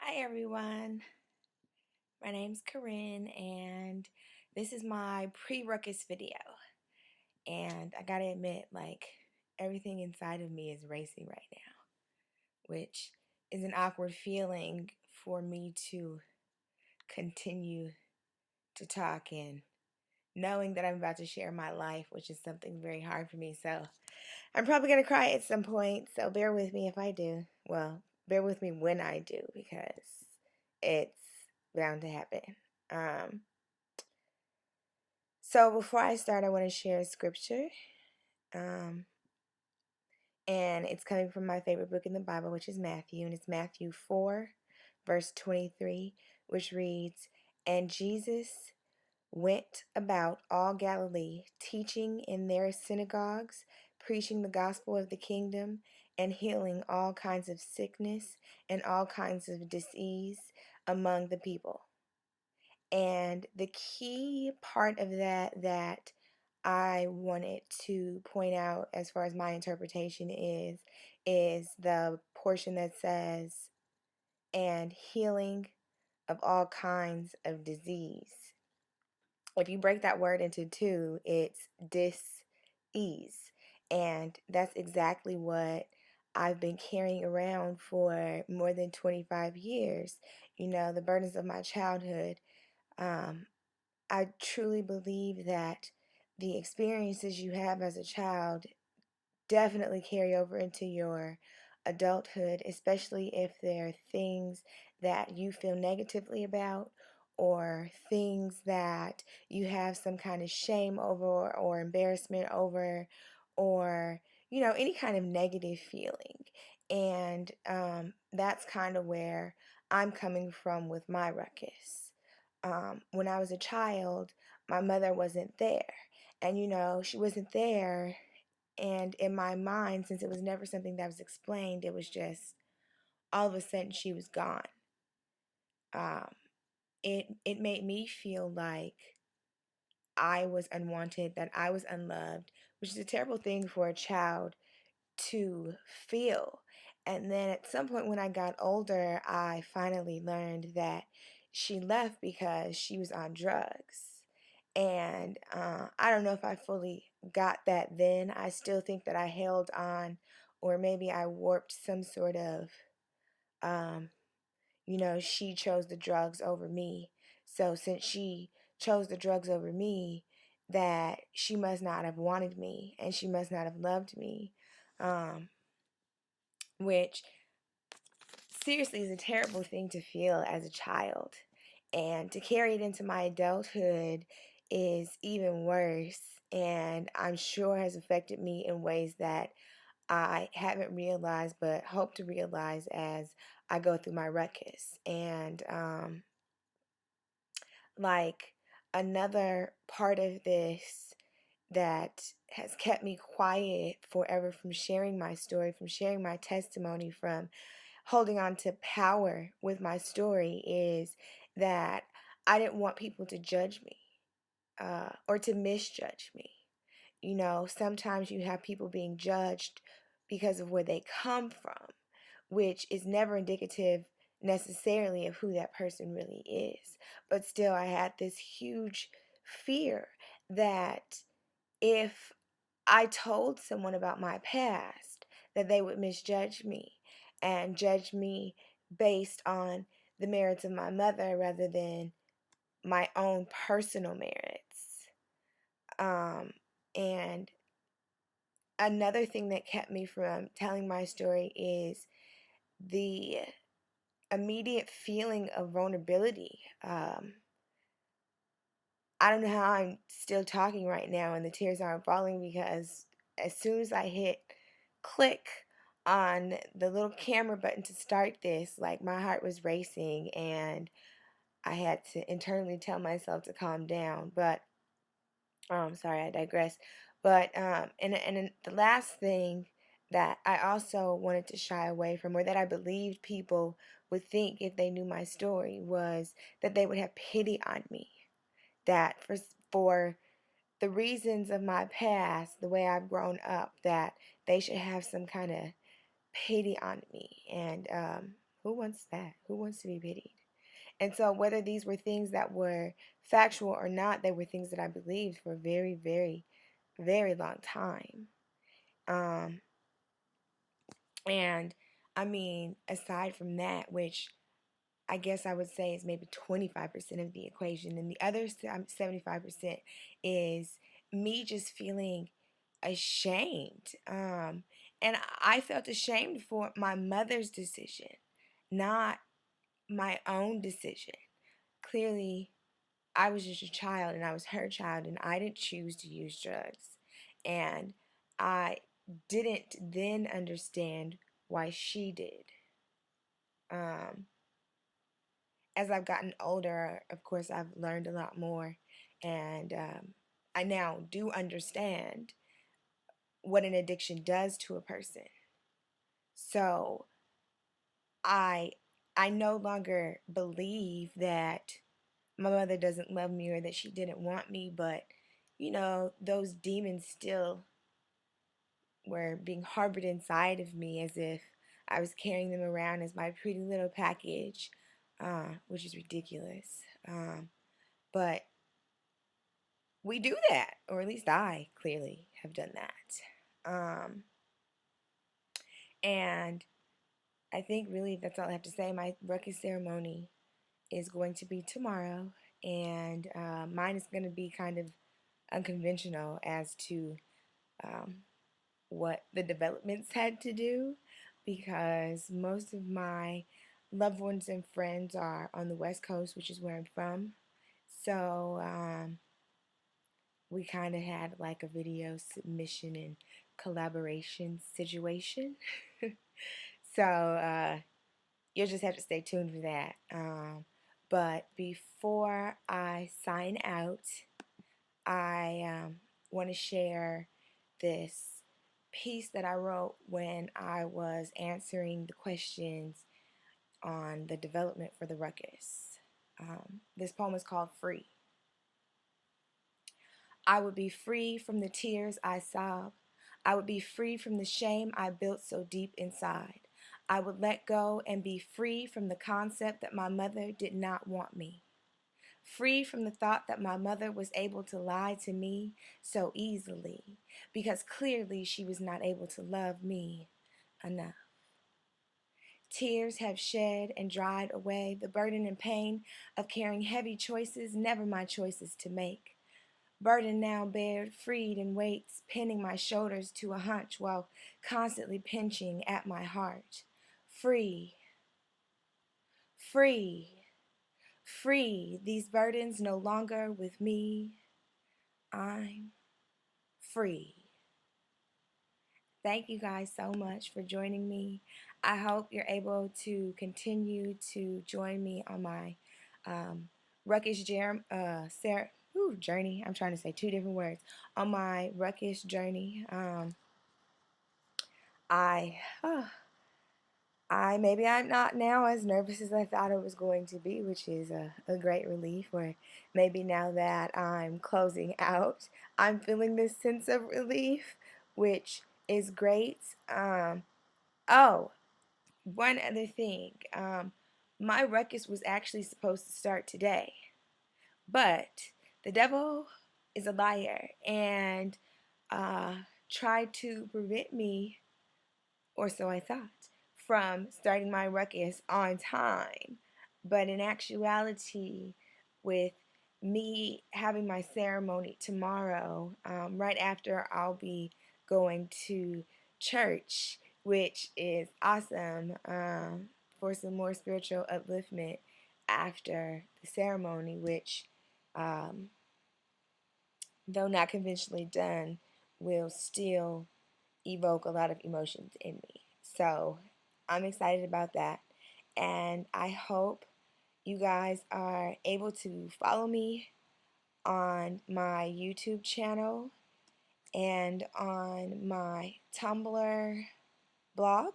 Hi everyone, my name's Corinne and this is my pre-ruckus video, and I gotta admit, everything inside of me is racing right now, which is an awkward feeling for me to continue to talk and knowing that I'm about to share my life, which is something very hard for me. So I'm probably gonna cry at some point, so bear with me if I do. Well, bear with me when I do, because it's bound to happen. Um, so before I start, I want to share a scripture. Um, and it's coming from my favorite book in the Bible, which is Matthew. And it's Matthew 4, verse 23, which reads, "And Jesus went about all Galilee, teaching in their synagogues, preaching the gospel of the kingdom, and healing all kinds of sickness and all kinds of disease among the people." And the key part of that I wanted to point out as far as my interpretation is the portion that says, "and healing of all kinds of disease." If you break that word into two, it's dis-ease. And that's exactly what I've been carrying around for more than 25 years. The burdens of my childhood. Um, I truly believe that the experiences you have as a child definitely carry over into your adulthood, especially if there are things that you feel negatively about or things that you have some kind of shame over or embarrassment over, or any kind of negative feeling. And that's kind of where I'm coming from with my ruckus. When I was a child, my mother wasn't there. And she wasn't there, and in my mind, since it was never something that was explained, it was just all of a sudden she was gone. Um, it made me feel like I was unwanted, that I was unloved, which is a terrible thing for a child to feel. And then at some point when I got older, I finally learned that she left because she was on drugs. And I don't know if I fully got that then. I still think that I held on, or maybe I warped some sort of, um, she chose the drugs over me. So since she chose the drugs over me, that she must not have wanted me and she must not have loved me. Which seriously is a terrible thing to feel as a child. And to carry it into my adulthood is even worse, and I'm sure has affected me in ways that I haven't realized but hope to realize as I go through my ruckus. And like another part of this that has kept me quiet forever from sharing my story, from sharing my testimony, from holding on to power with my story is that I didn't want people to judge me or to misjudge me. Sometimes you have people being judged because of where they come from, which is never indicative necessarily of who that person really is. But still, I had this huge fear that if I told someone about my past, that they would misjudge me and judge me based on the merits of my mother rather than my own personal merits. And another thing that kept me from telling my story is the immediate feeling of vulnerability. I don't know how I'm still talking right now and the tears aren't falling, because as soon as I hit click on the little camera button to start this, like my heart was racing and I had to internally tell myself to calm down. But sorry, I digress. But and the last thing that I also wanted to shy away from, or that I believed people would think if they knew my story, was that they would have pity on me. That for the reasons of my past, the way I've grown up, that they should have some kind of pity on me. And Who wants that? Who wants to be pitied? And so, whether these were things that were factual or not, they were things that I believed for a very, very, very long time. Um, and I mean, aside from that, which I guess I would say is maybe 25% of the equation, and the other 75% is me just feeling ashamed. And I felt ashamed for my mother's decision, not my own decision. Clearly, I was just a child and I was her child, and I didn't choose to use drugs. And I didn't then understand why she did. Um, as I've gotten older, of course, I've learned a lot more, and I now do understand what an addiction does to a person. So I I no longer believe that my mother doesn't love me or that she didn't want me, but those demons still were being harbored inside of me as if I was carrying them around as my pretty little package, which is ridiculous. But we do that, or at least I clearly have done that. And I think really that's all I have to say. My ruckus ceremony is going to be tomorrow, and mine is going to be kind of unconventional as to what the developments had to do, because most of my loved ones and friends are on the West Coast, which is where I'm from. So we kind of had like a video submission and collaboration situation. So you'll just have to stay tuned for that. But before I sign out, I want to share this piece that I wrote when I was answering the questions on the development for the ruckus. This poem is called Free. I would be free from the tears I sob. I would be free from the shame I built so deep inside. I would let go and be free from the concept that my mother did not want me. Free from the thought that my mother was able to lie to me so easily, because clearly she was not able to love me enough. Tears have shed and dried away the burden and pain of carrying heavy choices, never my choices to make. Burden now bared, freed in weights, pinning my shoulders to a hunch while constantly pinching at my heart. Free, free, free, these burdens no longer with me. I'm free. Thank you guys so much for joining me. I hope you're able to continue to join me on my ruckus journey. I'm trying to say two different words. On my ruckus journey. I maybe I'm not now as nervous as I thought I was going to be, which is a great relief. Or maybe now that I'm closing out, I'm feeling this sense of relief, which is great. Oh, one other thing. My ruckus was actually supposed to start today, but the devil is a liar and tried to prevent me, or so I thought, from starting my ruckus on time. But in actuality, with me having my ceremony tomorrow, right after I'll be going to church, which is awesome, for some more spiritual upliftment after the ceremony, which, though not conventionally done, will still evoke a lot of emotions in me. So I'm excited about that. And I hope you guys are able to follow me on my YouTube channel and on my Tumblr blog.